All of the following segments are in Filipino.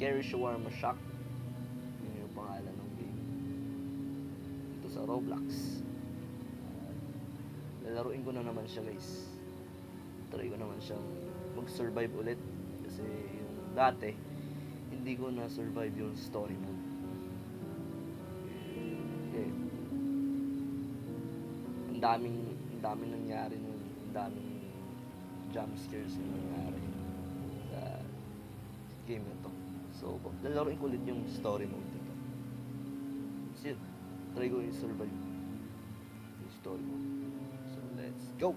Scary Shawarma Shack. Yun yung pangalan ng game. Dito sa Roblox. Lalaruin ko na naman siya guys. Try ko naman siyang mag-survive ulit. Kasi yung dati, hindi ko na-survive yung story mode. Eh, ang daming nangyari nun. Ang daming jump scares na nangyari sa game na to. So, lalaroin ko ulit yung story mode dito. That's it. Try ko yung survive yung story mode. So, let's go!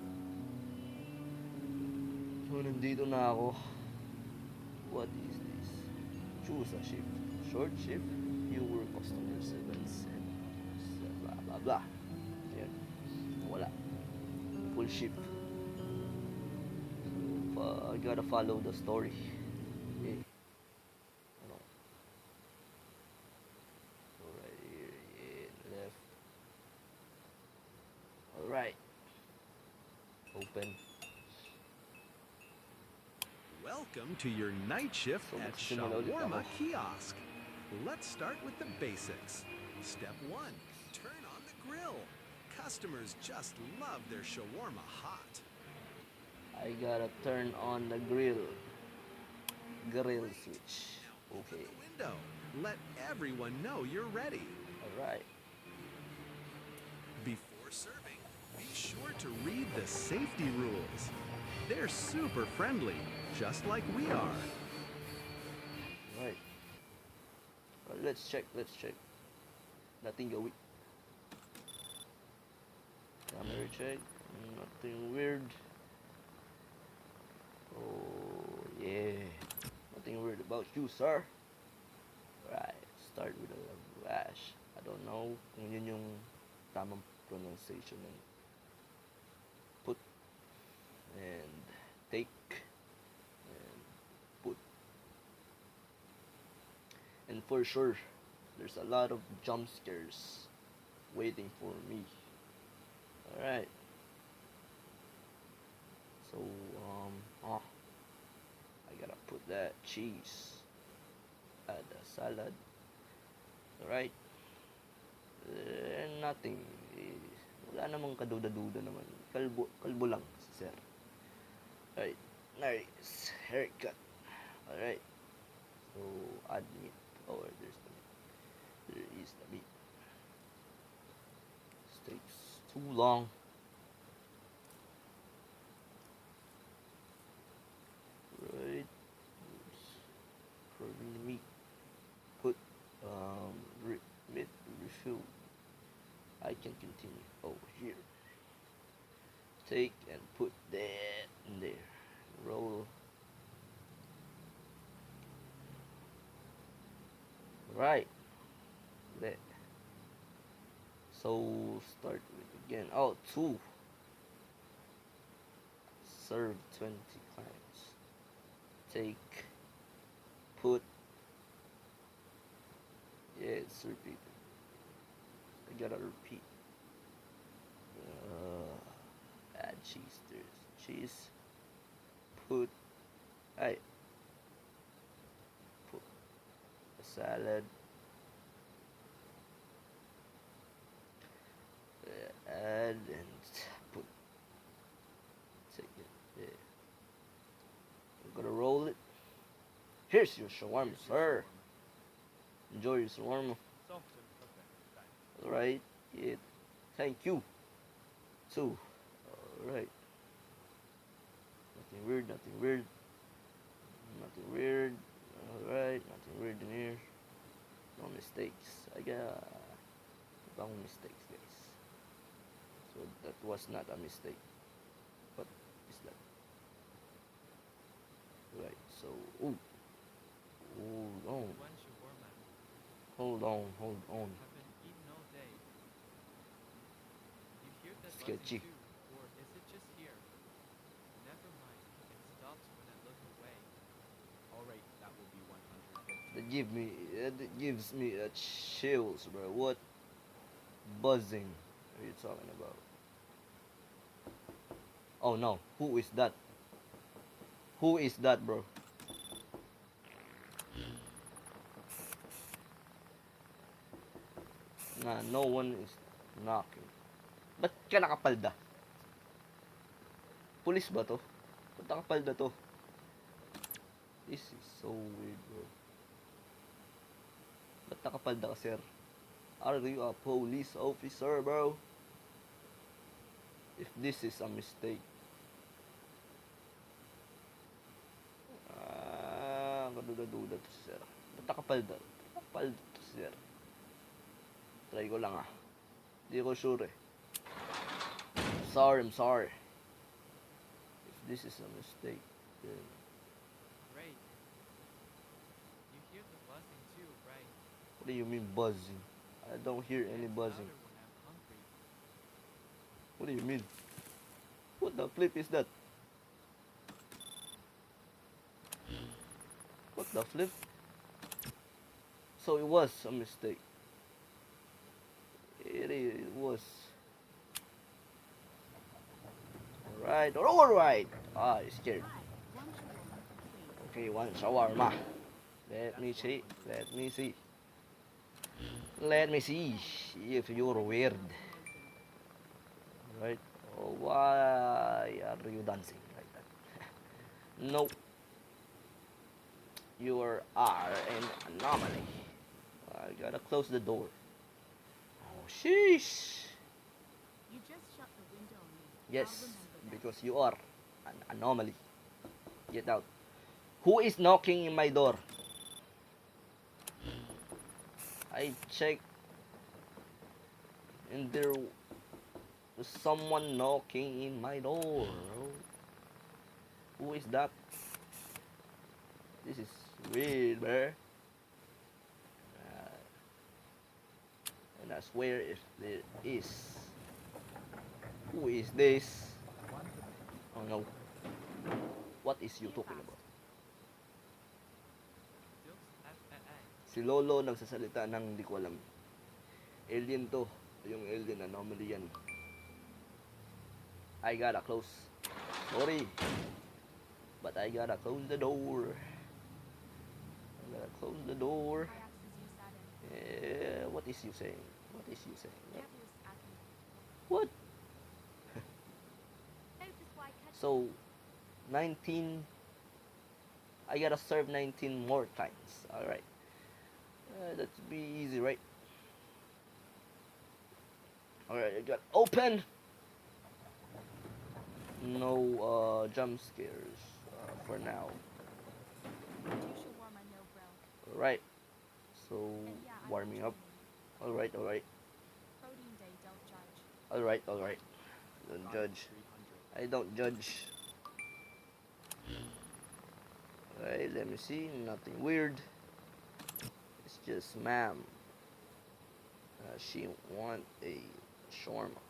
So, nandito na ako. What is this? Choose a shift. Short shift, fewer customers, events, and blah blah blah. Ayan. Wala. Full shift. I gotta follow the story. Okay. Ano? So, right here, yeah, left. Alright. Open. Welcome to your night shift So, at magsisimula ulit Shawarma ako. Kiosk. Let's start with the basics. Step 1, turn on the grill. Customers just love their shawarma hot. I gotta turn on the grill switch. Open Okay. the window. Let everyone know you're ready. Alright. Before serving, be sure to read the safety rules. They're super friendly, just like we are. Right. Well, let's check. Nothing going. Camera check. Nothing weird. Oh, yeah. Nothing weird about you, sir. Right. Start with a rash. I don't know kung yun yung tamang pronunciation ng put and take and put. And for sure, there's a lot of jump scares waiting for me. Alright. So, I gotta put that cheese. Add a salad. Alright. And nothing. Wala namang kaduda-duda naman. Kalbo lang, sir. Alright. Nice. Haircut. Alright. So, add meat. Oh, there's the meat. There is the meat. This takes too long. Right. Probably meat. Put meat refill. I can continue. Oh, here. Take and put that in there. Roll. Right. There. So start with again. Oh, 2. Serve 20 clients. Take. Put. Yeah, it's repeated. I gotta repeat. Add cheese. There's cheese. Put. Hey. Put a salad. Add and put. Take it there. I'm gonna roll it. Here's your shawarma, sir. Enjoy your shawarma. Alright. Yeah. Thank you. 2. Alright. Nothing weird. Alright. Nothing weird in here. No mistakes. I got wrong mistakes, guys. So that was not a mistake. What is that? Right. So, ooh. Hold on. Sketchy. That gives me a chills, bro. What buzzing are you talking about? Oh no, who is that? Who is that, bro? Na no one is knocking. Ba't ka nakapalda? Pulis ba to? Ba't nakapalda to? This is so weird, bro. Ba't nakapalda ka, sir? Are you a police officer, bro? If this is a mistake. Kaduda-duda to, sir. Ba't nakapalda? Nakapalda to, sir. Try ko lang, ah. Hindi ko sure, eh. I'm sorry. If this is a mistake, then... Right. You hear the buzzing too, right? What do you mean buzzing? I don't hear any It's buzzing. louder when I'm hungry. What do you mean? What the flip is that? What the flip? So it was a mistake. It was. Alright. Ah, I'm scared. Okay, one shawarma. Let me see. Let me see if you're weird. Right? Oh, why are you dancing like that? No. You are an anomaly. I gotta close the door. Oh, sheesh. You just shut the window on me. Yes, I'll remember that. because you are an anomaly. Get out. Who is knocking in my door? I checked, and there was someone knocking in my door. Who is that? This is weird, bruh. And I swear if there is. Who is this? Oh no. What is you talking about? Dukes FNI. Si Lolo nagsasalita ng hindi ko alam. Alien to. Yung alien anomaly yan. I gotta close. Sorry. But I gotta close the door. What is you saying? What? So, 19... I gotta serve 19 more times. Alright. That'd be easy, right? Alright, I got open! No jump scares for now. Alright. So, warming up. Alright. Alright. Don't judge. 300. I don't judge. Alright, let me see. Nothing weird. It's just ma'am. She want a shawarma.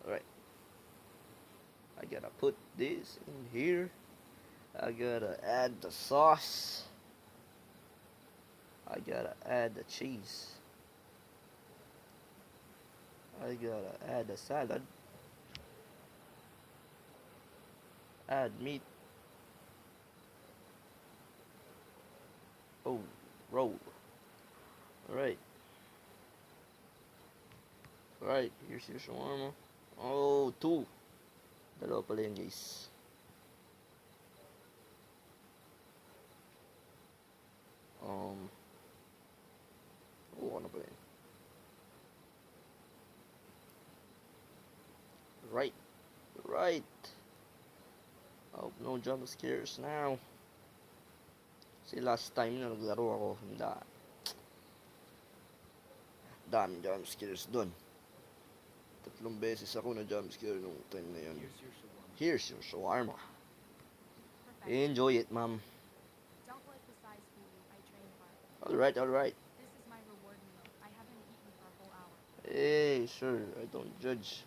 Alright. I gotta put this in here. I gotta add the sauce. I gotta add the cheese. I gotta add the salad. Add meat. Oh, roll. Alright. Alright, here's your shawarma. Oh, two. Dalawa pala yun, guys. Ano pa yun? Right. I hope no jump scares now. Kasi last time na naglaro ako, daming jump scares dun. 3 beses ako na jump scare nung time na yun. Here's your shawarma. Here's your shawarma. Enjoy it, ma'am. Don't let the size fool you. I train hard. Alright. This is my reward meal. I haven't eaten for a whole hour. Hey, sure, I don't judge.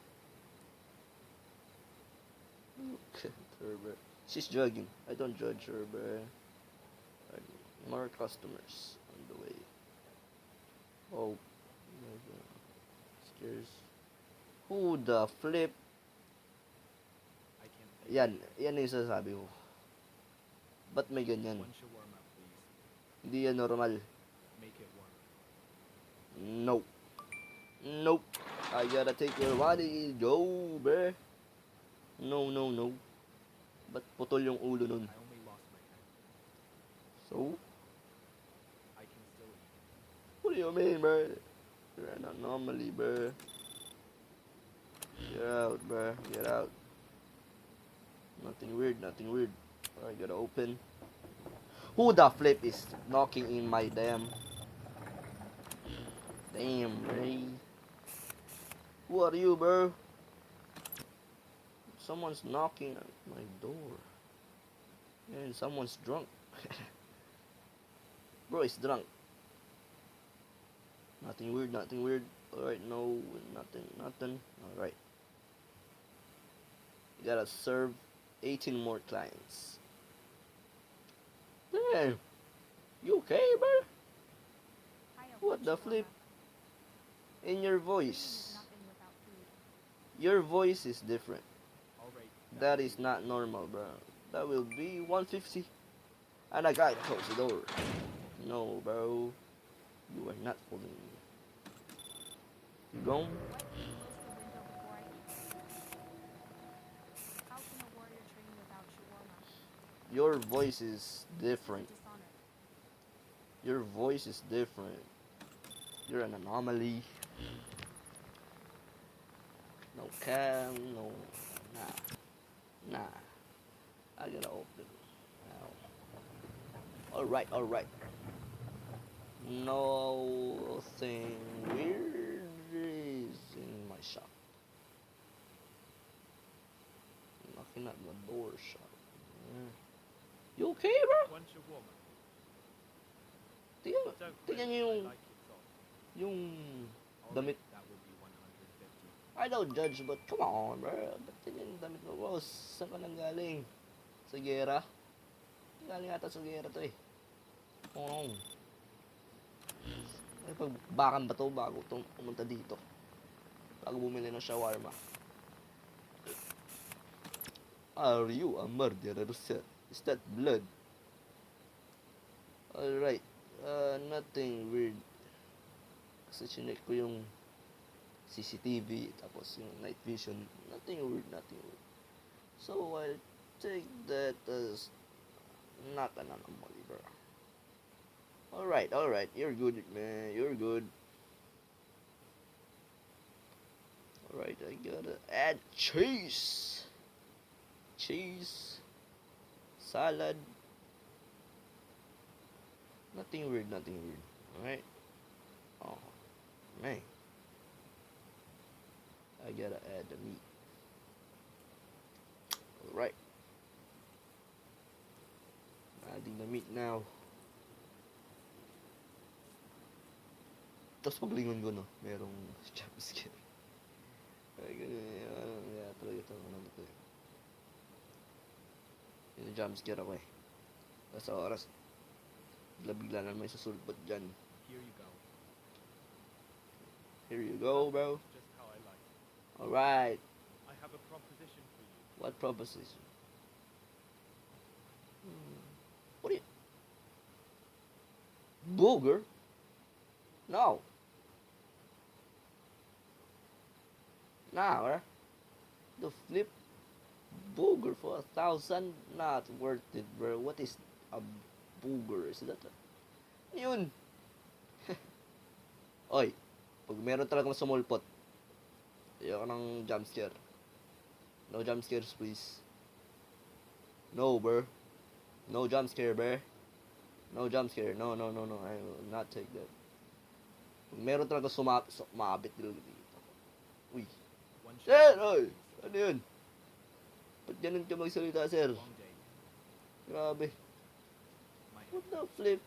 Look at her, bro. She's jogging. I don't judge her, bro. More customers on the way. Oh, scares. Who the flip? I can't think. Yan yung sasabi ko. Ba't may ganyan? One shawarma, please. Hindi yan normal. Make it warm. No. Nope. I gotta take your money. Go, bruh. No, no, no. Ba't putol yung ulo nun? I only lost my hand. So, I can still eat. what do you mean, bruh? You're an anomaly, bruh. Get out, bruh. Get out. Nothing weird, nothing weird. I gotta open. Who the flip is knocking in my damn... Damn, Ray. Who are you, bro? Someone's knocking at my door. And someone's drunk. Bro is drunk. Nothing weird, nothing weird. Alright, no, nothing, nothing. Alright. You gotta serve 18 more clients. Damn. You okay, bro? Hiya, What the shawarma. flip? In your Eating is voice. nothing without food. Your voice is different. Alright. That is not normal, bro. That will be 150. And I gotta close the door. No, bro. You are not fooling me. You gone? What? Close the window before I eat. How can a warrior train without shawarma? Your voice is different. Dishonor. Your voice is different. You're an anomaly. No cam, no. Nah. Nah. I gotta open. Now. Alright. Nothing weird is in my shop. Knocking at the door shop. Yeah. You okay, bro? One shawarma. Tingnan, Don't tingnan worry, niyo I yung, like it soft. yung Alright, damit. that will be 150. I don't judge, but come on, bro. Ba't tingnan yung damit mo, bro? Saan ka nang galing? Sa gera? Galing ata sa gera to eh. Oo. Ay, pagbakan ba to bago pumunta dito? Bago bumili ng shawarma. Are you a murderer, sir? Is that blood? Alright. Nothing weird. Kasi chinek ko yung CCTV, tapos yung night vision. Nothing weird. So, I'll take that as not an anomaly, bro. Alright. You're good, man. You're good. Alright, I gotta add cheese. Salad. Nothing weird. Alright. Oh, man. I gotta add the meat. Alright. Adding the meat now. Tapos paglingon ko, no, merong jump scare. Ay, ganyan. Kaya talaga ito. Ano ito eh. Yung jump scare ako eh. Tapos sa oras, bigla na may susulpot dyan. Here you go. Here you go, bro. Just how I like it. Alright. I have a proposition for you. What proposition? What are you... Booger? No. Nah, bro. The flip booger for 1,000? Not worth it, bro. What is a booger? Is that a... Yun. Oy, pag meron talagang sumulpot, ayoko ng jump scare. No jump scares, please. No, bro. No jump scare, bro. No jump scare. No. I will not take that. Pag meron talaga sumabit dito. Uy. One Sir, shawarma. oy. Ano yun? Ba't ganun ka magsalita, sir? Long day. Grabe. My What the flip?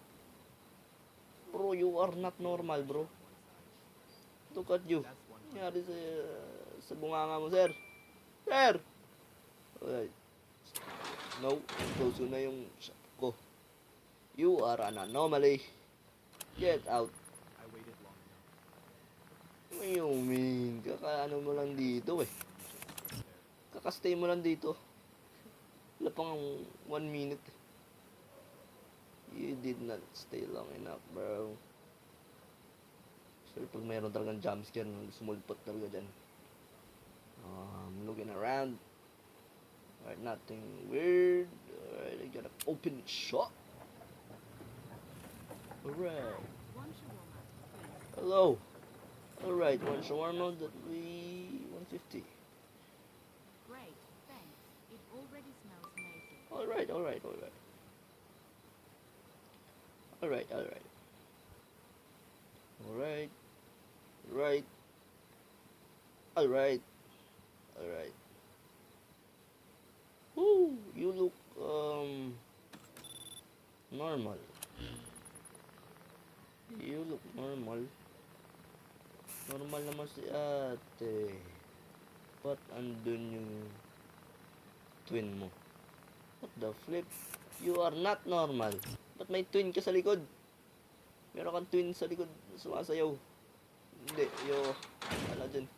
Bro, you are not normal, bro. one side. Look at you. That's one. Nangyari sa bunganga mo, sir. Sir! Alright. No, close ko na yung shop ko. You are an anomaly. Get out. I waited long enough. What do you mean? Kakaano mo lang dito eh. Kakastay mo lang dito. Wala pang 1 minute. You did not stay long enough, bro. So, pag mayroon talagang jumpscare, sumulpot talaga dyan. Looking around. Alright, nothing weird. Alright, I gotta open the shop. Alright. One shawarma, please. Hello. Alright, one shawarma that we 150. Great, thanks. It already smells amazing. Alright. Alright. Woo, you look normal. You look normal. Normal naman si ate. Ba't andun yung twin mo? What the flip? You are not normal. Ba't may twin ka sa likod? Meron kang twin sa likod sumasayaw. Hindi, wala dyan.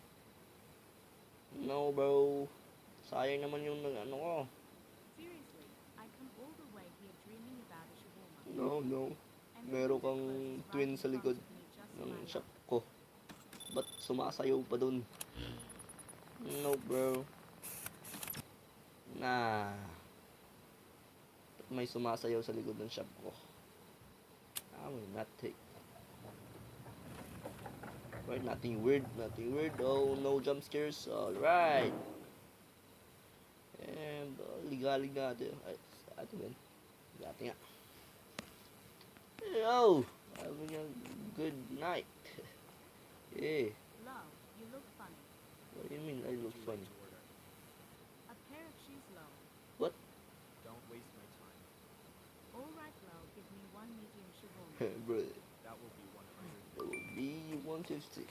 No bro. Sayang naman yung ano ko. Seriously, I come all the way here dreaming about a shawarma. No. And Meron the kang place is twin right sa in likod front of me, just ng my shop luck. ko. Ba't sumasayaw pa dun? No bro. Nah. Ba't may sumasayaw sa likod ng shop ko? I will not take. Right, nothing weird. Oh, no jump scares. Alright. And ligalig natin. Ay, sa atin yan. Dati nga. Yo! Having a good night. Yeah. Love, you look funny. What do you mean I look Would you like funny? to order? A pair of shoes, Lo. What? Don't waste my time. All right, Lo, give me one medium shawarma. Bro, That will be 100. that will be 150.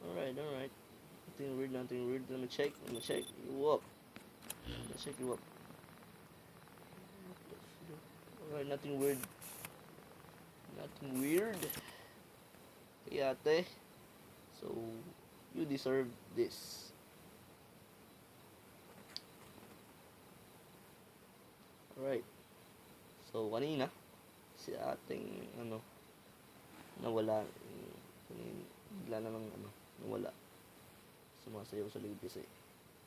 Alright. Nothing weird. Let me check. You up. Let's check you up. Alright, nothing weird. Hey, ate. So, you deserve this. Alright. So, kanina, si ating, nawala. Bigla na lang, nawala. Sumasayaw sa likod kasi.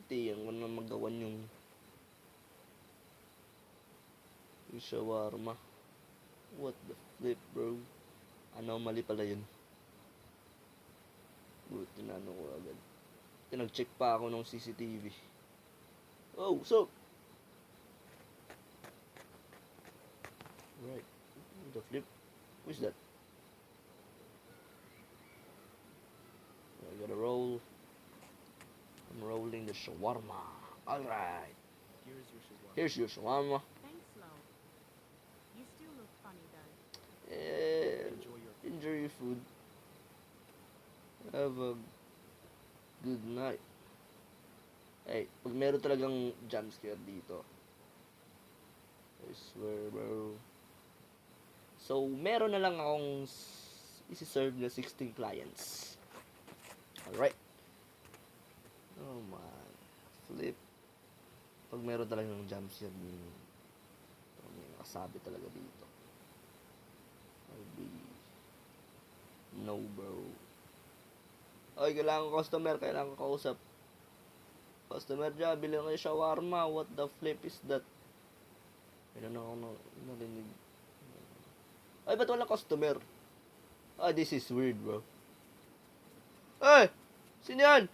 Iti, yung magawan yung shawarma. What the flip, bro? Mali pala yun. Buti na ko agad. Tinag-check pa ako ng CCTV. Oh, so right. The flip. Who's that? I gotta roll. I'm rolling the shawarma. Alright. Here's your shawarma. Here's your shawarma. Thanks, Lo. You still look funny, though. Enjoy your food. Have a good night. Hey, pag meron talagang jump scare dito, I swear, bro. So, meron na lang akong isi-serve na 16 clients. Alright. Oh man. Flip. Pag meron talagang jump scare dito, may nakasabi talaga dito. I'll be no, bro. Ay, kailangan ko kausap. Customer dyan, bilhin kayo shawarma. What the flip is that? Meron ako narinig. Ay, ba't walang customer? Ah, this is weird, bro. Ay! Sino yan?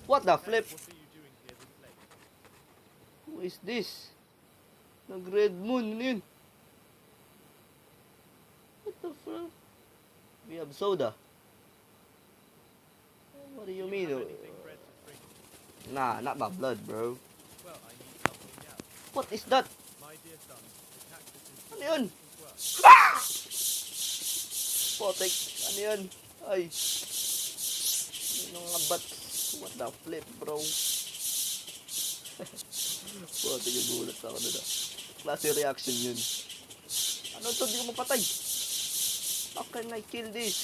What the flip? What are you doing here this late? Who is this? Nag-red moon, ano yun? What the fuck? We have soda. What do you mean? Have anything red to drink? Nah, not my blood, bro. Well, I need something else. What is that? My dear son, the cactus is Ano yun? as well. Potek. Ano yun? Ay. Ano nga bat? What the flip, bro? Potek, nagulat ako na. Klase reaction yun. Ano to? Di ko mapatay. How can I kill this?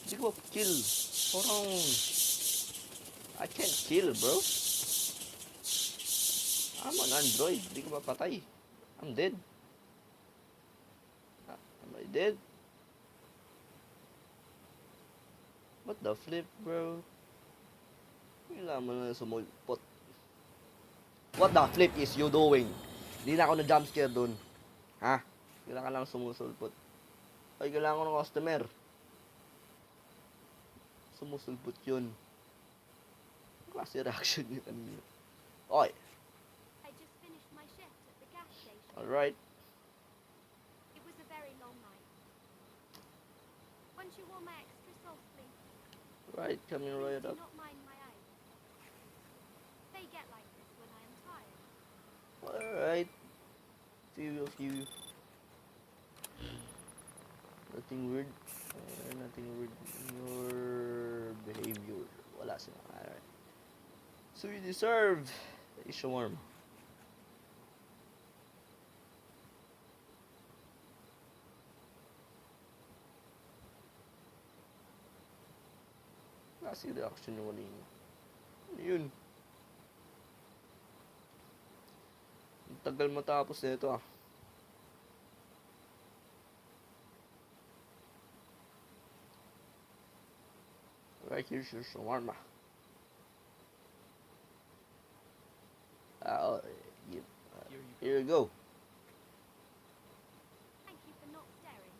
Di ko kill. Parang I can't kill, bro. I'm an android. Di ko mapatay. I'm dead. Am I dead? What the flip, bro? Kailangan mo na sumulpot. What the flip is you doing? Di na ako na jumpscare dun. Ha? Kailangan lang sumusulpot. Ay, kailangan ko ng customer. Sumusulpot yun. Klase reaction niya kanina. Oy, I just finished my shift at the gas station. alright. It was a very long night. Won't you warm my extra sauce, please? Right, coming Please right do up. not mind my eyes. They get like this when I am tired. Alright. Few of you. Nothing weird. Nothing weird in your behavior. Wala sila. Alright. So you deserve a shawarma. Kasi reaction yung wali niya. Ano yun? Ang tagal matapos na ito ah. Right, here's your shawarma. Oh, yep. Here you Here you go. Thank you for not staring.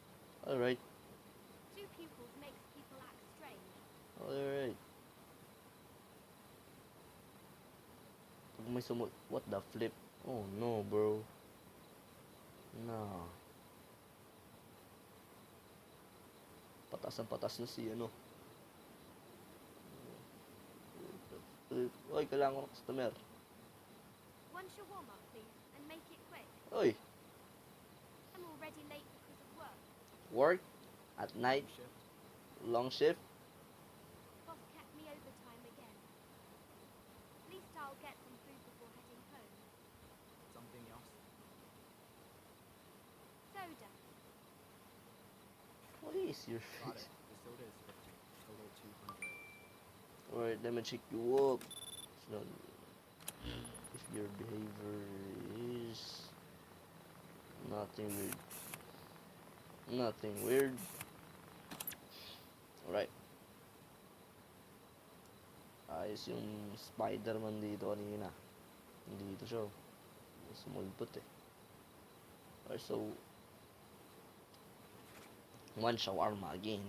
Alright, Two pupils makes people act strange. alright. Pag may what the flip? Oh no, bro. No. Patas ang patas na si ano. Oy, kailangan ko ng customer. One shawarma, please, and make it quick. Oy, I'm already late because of work. work at night, shift. long shift. Boss kept me overtime again. At least I'll get some food before heading home. Something else? Soda. What is your Got face? it. The soda is 50. Total 200. Alright, let me check you up. So, if your behavior is nothing weird. Nothing weird. Alright. Ayos yung Spider-Man dito kanina. Dito siya. Sumulpot eh. Alright, so one shawarma again.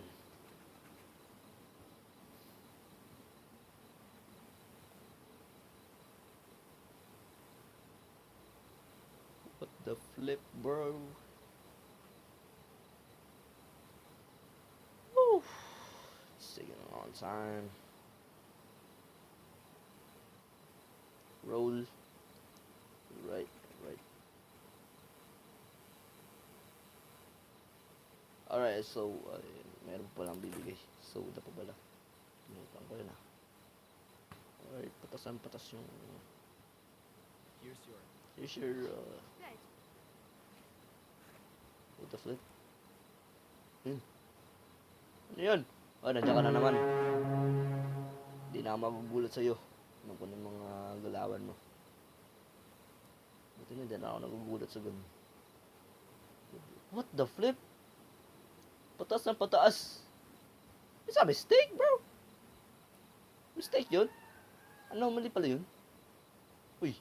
What the flip, bro? Woo! It's taking a long time. Roll. Right, right. Alright, so, meron pa lang bibigay. Soda pa pala. Pinutan ko yun ah. Alright, patas yung... Here's your. Here's your, Good. what the flip? Ano yun? Oh, nandiyan ka na naman. Hindi na ako magugulat sa'yo. Ano ko ng mga galawan mo. Buti na, hindi na ako nagugulat sa ganun. What the flip? Pataas ng pataas. Is that a mistake, bro? Mistake yun? Ano, mali pala yun? Uy,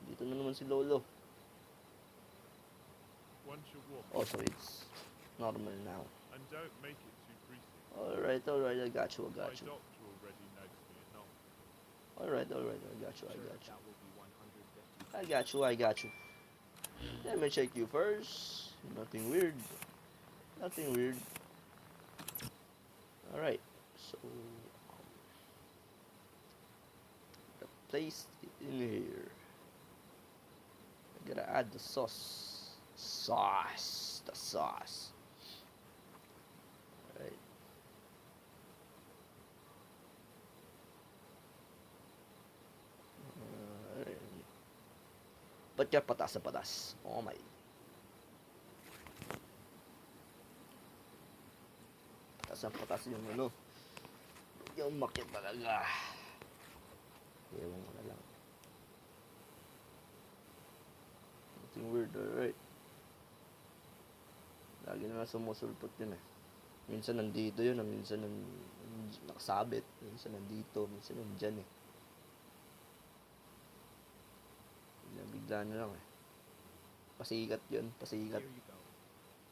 dito na naman si Lolo. One shawarma. Oh, so it's normal now. And don't make it too greasy. Alright, I got you, I My got you. doctor already noticed me enough. Alright, I got you, I Sure, got you. that will be 150. I got you. Let me check you first. Nothing weird. Nothing weird. Alright, so place it in here. I gotta add the sauce. The sauce. Alright. Ba't ka patas na patas? Oh my. Patas na patas yung ano. Yung makit talaga. Ewan ko na lang. sumusulpot yun eh. Minsan nandito yun, minsan nakasabit, minsan nandito, minsan nandyan eh. Bigla na lang eh. Pasikat yun, pasikat. Here you go.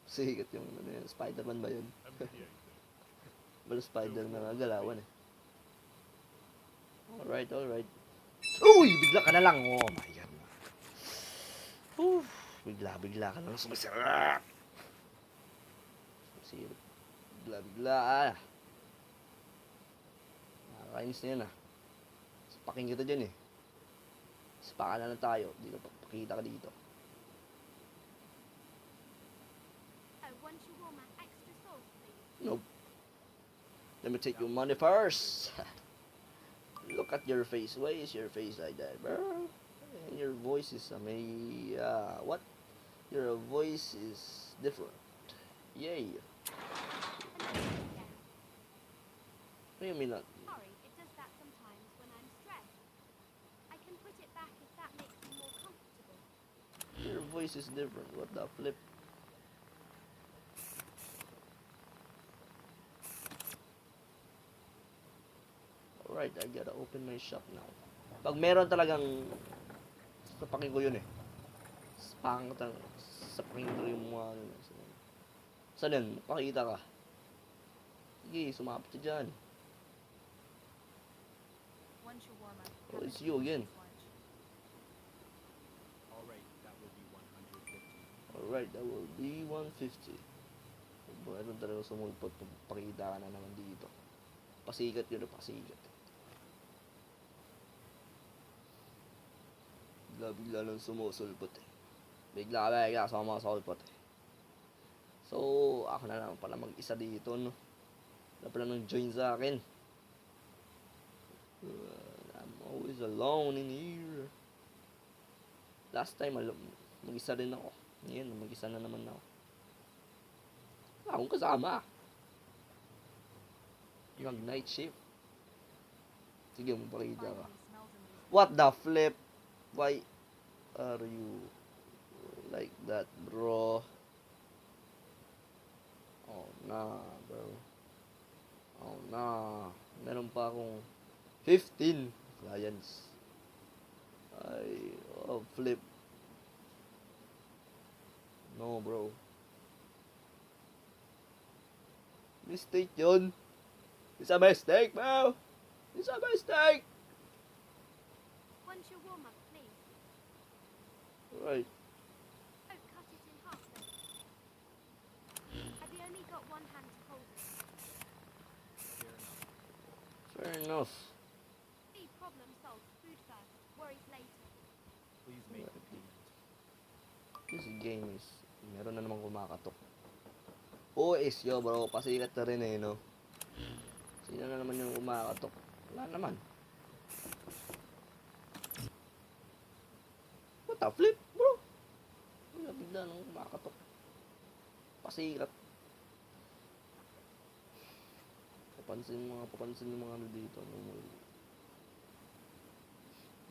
Pasikat yung ano yun, Spider-Man ba yun? And video thing. Bala Spider-Man na galawan eh. Alright, alright. Uy! Bigla ka na lang! Oh my God. Bigla ka na lang sumasirap. Sumasirap. Bigla ah. Nakakainis na yun ah. Sapakin kita dyan eh. Sapakan na lang tayo. Hindi na pakita ka dito. Oh, one shawarma, extra sauce, please. Nope. Let me take your money first. Look at your face. Why is your face like that, bro? And your voice is what? Your voice is different. Yay. And then again. What do you mean not? Sorry, it does that sometimes when I'm stressed. I can put it back if that makes me more comfortable. Your voice is different. What the flip? Alright, I gotta open my shop now. Pag meron talagang sapakin ko yun eh. Sapakin ko yung mga saan yan? Pakita ka. Sige, sumapit ka dyan. One shawarma. Oh, it's you again. All right, that will be 150. Alright, that will be 150. Meron talaga sumulpot kung pakita ka na naman dito. Pasikat yun, pasikat. Bigla lang sumusulpot eh. Bigla sumusulpot eh. So, ako na lang pala mag-isa dito, no? Wala pala nang join sa akin. I'm always alone in here. Last time, mag-isa rin ako. Ngayon, mag-isa na naman ako. Wala akong kasama. Yung night shift. Sige, magpakita ka. Finally smells amazing. What the flip? Why are you like that, bro? Oh, nah, bro. Oh, nah. Meron pa akong 15 clients. Flip. No, bro. Mistake yun. It's a mistake, bro. It's a mistake. One shawarma, please. Right. Oh, cut it in half then. Have you only got one hand to hold it? Fair enough. Fair enough. See, problem solved. Food first, worries later. Please make the payment. This game is, meron na namang kumakatok. OS yo bro, pasikat na rin eh, no? Sino na naman yung kumakatok? Wala naman. What the flip, bro? Bigla nang kumakatok. Pasikat. Papansin yung mga ano dito.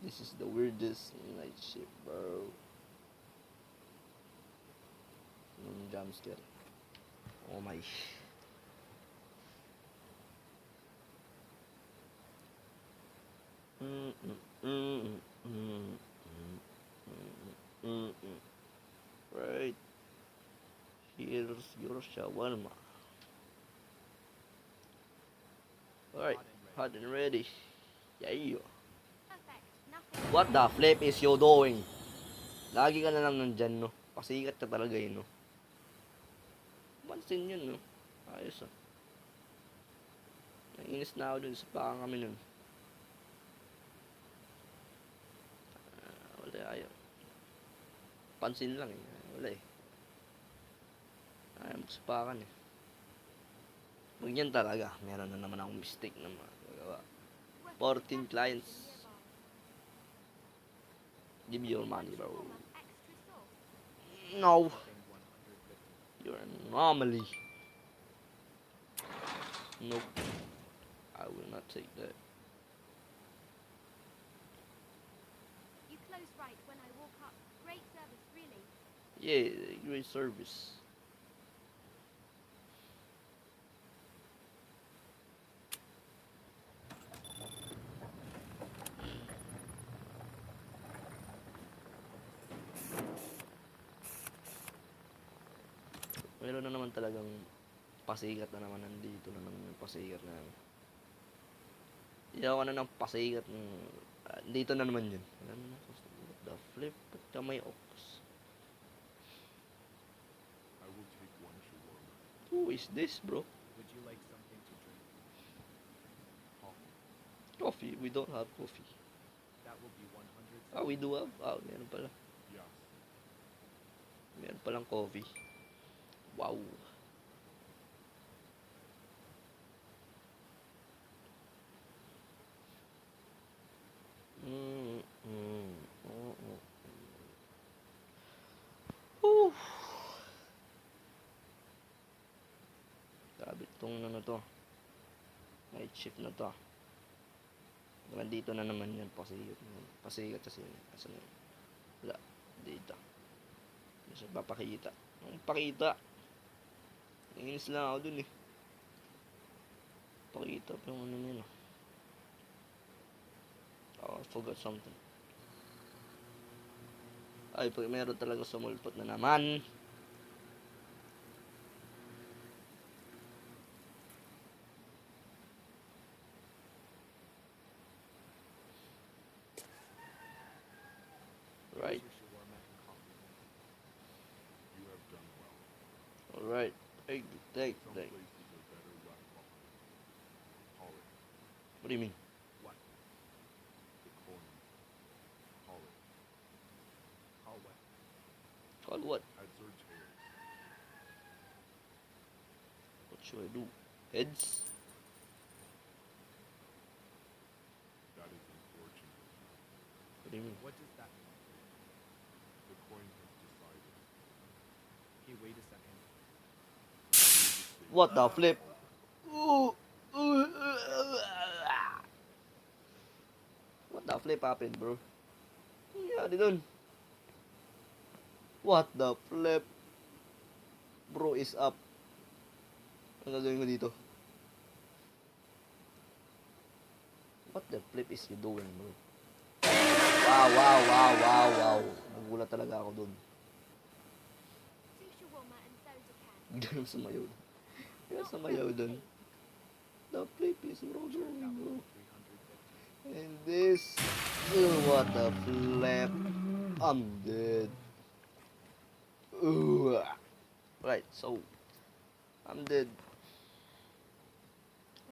This is the weirdest night shift, bro. Jump scare. Oh my. Right. Here's your shawarma. Alright, hot and ready. Yeah. Perfect. Nothing. What the flip is you doing? Lagi ka na lang nandyan, no? Pasikat ka talaga yun, no? Pansin yun, no? Ayos, ah. Nainis na ako dun sa pakang kami nun. Wala, ayaw. Pansin lang, eh. Wala, eh. Ayaw magsapakan, eh. Huwag yan talaga. Meron na naman akong mistake na magagawa. 14 clients. Give me your money, bro. Extra sauce. No. Nothing 150. You're an anomaly. Nope. I will not take that. You close right when I walk up. Great service, really. Yeah, great service. Meron na naman talagang pasikat na naman nandito na naman yung pasikat na iyaw na ng pasikat dito na naman yun. Ano na, the flip at kamay ox. I will take one shawarma. Who is this, bro? Would you like something to drink? Coffee. Coffee. We don't have coffee. That will be 100. Ah, we do have. Ah, meron pala. Yes. Meron palang coffee. Wow. Mm, mm, mm, mm. Whew. Grabe tong ano to. Night shift na to. Nandito na naman yan. Pasigat. Pasigat kasi yun. Asan yun? Wala. Dito. Hindi siya papakita. Ang pakita. Nanginis lang ako dun eh. Pakita pa yung ano nila. Oh, I forgot something. Ay, pag meron talaga sumulpot na naman. Right. Here's your shawarma and coffee. You have done well. Alright. Thank you. Thank you. Some Thank you. places are better left behind. Call it What do you mean? What? the coin. Call it. Call what? Call what? Heads or tails. What should I do? Heads? That is unfortunate. What do you mean? What does that mean? The coin has decided. Hey, wait a second. What the flip? What the flip happened, bro? Ano nangyari dun? What the flip? Bro is up. Ano gagawin ko dito? What the flip is you doing, bro? Wow, wow, wow, wow, wow. Nagulat talaga ako dun. Two shawarma and soda can. Ganun sumayaw. Kaya sumayaw dun. The flip is wrong, That bro. will be 350. And this, what the flip? I'm dead. Right, so I'm dead.